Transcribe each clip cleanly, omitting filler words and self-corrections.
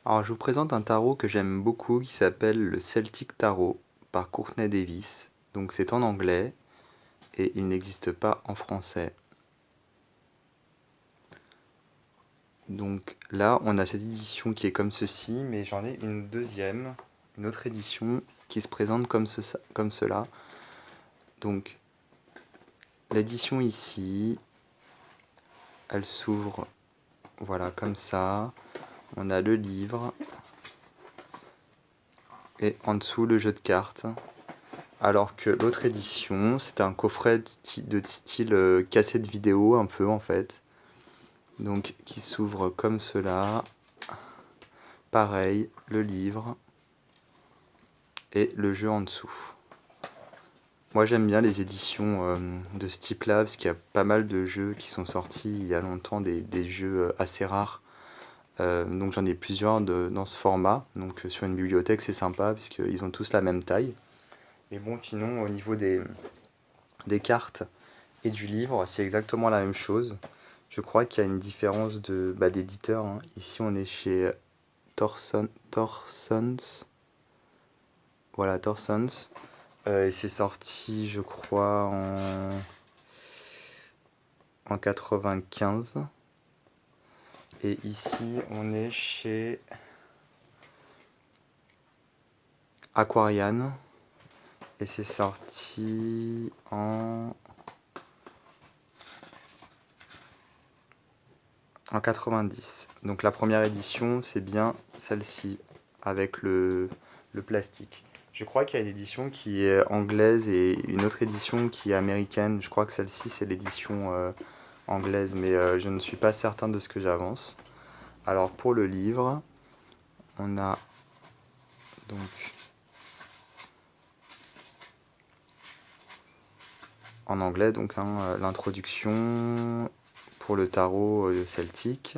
Alors, je vous présente un tarot que j'aime beaucoup qui s'appelle le Celtic Tarot par Courtney Davis. Donc, c'est en anglais et il n'existe pas en français. Donc là, on a cette édition qui est comme ceci, mais j'en ai une deuxième, une autre édition qui se présente comme cela. Donc, l'édition ici, elle s'ouvre, voilà, comme ça. On a le livre et en dessous le jeu de cartes. Alors que l'autre édition, c'est un coffret de style cassette vidéo un peu en fait. Donc qui s'ouvre comme cela. Pareil, le livre et le jeu en dessous. Moi j'aime bien les éditions de ce type-là parce qu'il y a pas mal de jeux qui sont sortis il y a longtemps, des jeux assez rares. Donc j'en ai plusieurs dans ce format. Donc sur une bibliothèque c'est sympa puisqu'ils ont tous la même taille. Mais bon, sinon au niveau des cartes et du livre, c'est exactement la même chose. Je crois qu'il y a une différence d'éditeur, hein. Ici, on est chez Torsons. Voilà, Torsons. Et c'est sorti, je crois, en 95. Et ici, on est chez Aquarian. Et c'est sorti en 90. Donc la première édition, c'est bien celle-ci, avec le plastique. Je crois qu'il y a une édition qui est anglaise et une autre édition qui est américaine. Je crois que celle-ci, c'est l'édition anglaise, mais je ne suis pas certain de ce que j'avance. Alors pour le livre, on a donc en anglais donc hein, l'introduction pour le tarot celtique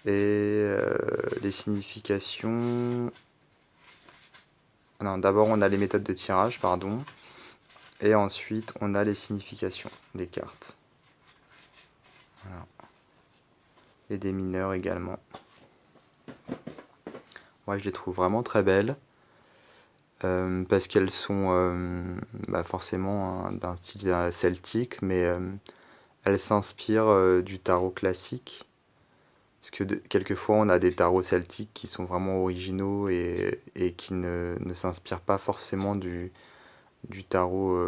et les significations. Non, d'abord on a les méthodes de tirage, pardon, et ensuite on a les significations des cartes. Voilà. Et des mineurs également. Moi je les trouve vraiment très belles parce qu'elles sont forcément d'un style celtique, mais elles s'inspirent du tarot classique. Parce que quelquefois on a des tarots celtiques qui sont vraiment originaux et qui ne s'inspirent pas forcément du tarot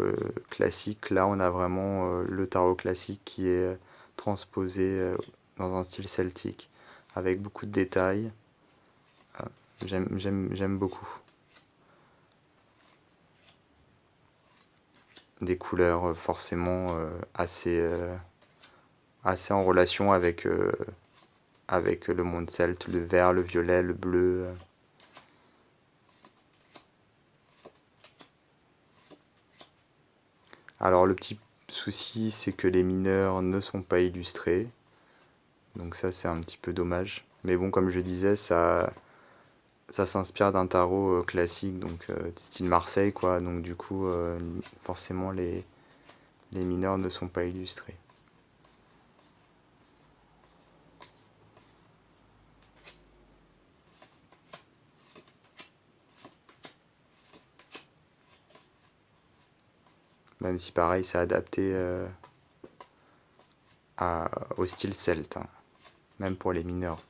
classique. Là on a vraiment le tarot classique qui est transposé dans un style celtique avec beaucoup de détails. J'aime beaucoup. Des couleurs forcément assez en relation avec le monde celte, le vert, le violet, le bleu. Alors le petit souci, c'est que les mineurs ne sont pas illustrés. Donc ça, c'est un petit peu dommage. Mais bon, comme je disais, ça s'inspire d'un tarot classique, donc style Marseille, quoi. Donc du coup, forcément, les mineurs ne sont pas illustrés. Même si pareil, c'est adapté au style celte, hein, même pour les mineurs.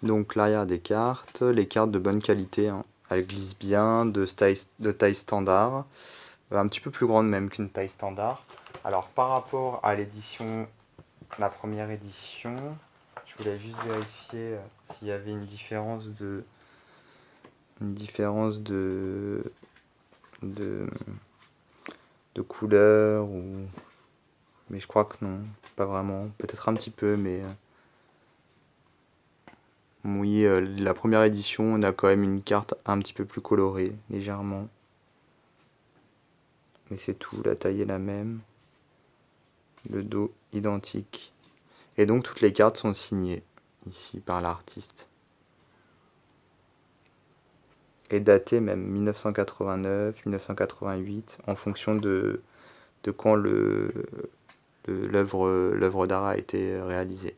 Donc l'arrière des cartes, les cartes de bonne qualité, hein. Elles glissent bien, de taille standard, un petit peu plus grande même qu'une taille standard. Alors par rapport à l'édition, la première édition, je voulais juste vérifier s'il y avait une différence de couleur mais je crois que non, pas vraiment. Peut-être un petit peu, mais oui, la première édition, on a quand même une carte un petit peu plus colorée, légèrement. Mais c'est tout, la taille est la même. Le dos identique. Et donc toutes les cartes sont signées ici par l'artiste. est datée même 1989, 1988, en fonction de quand l'œuvre d'art a été réalisée.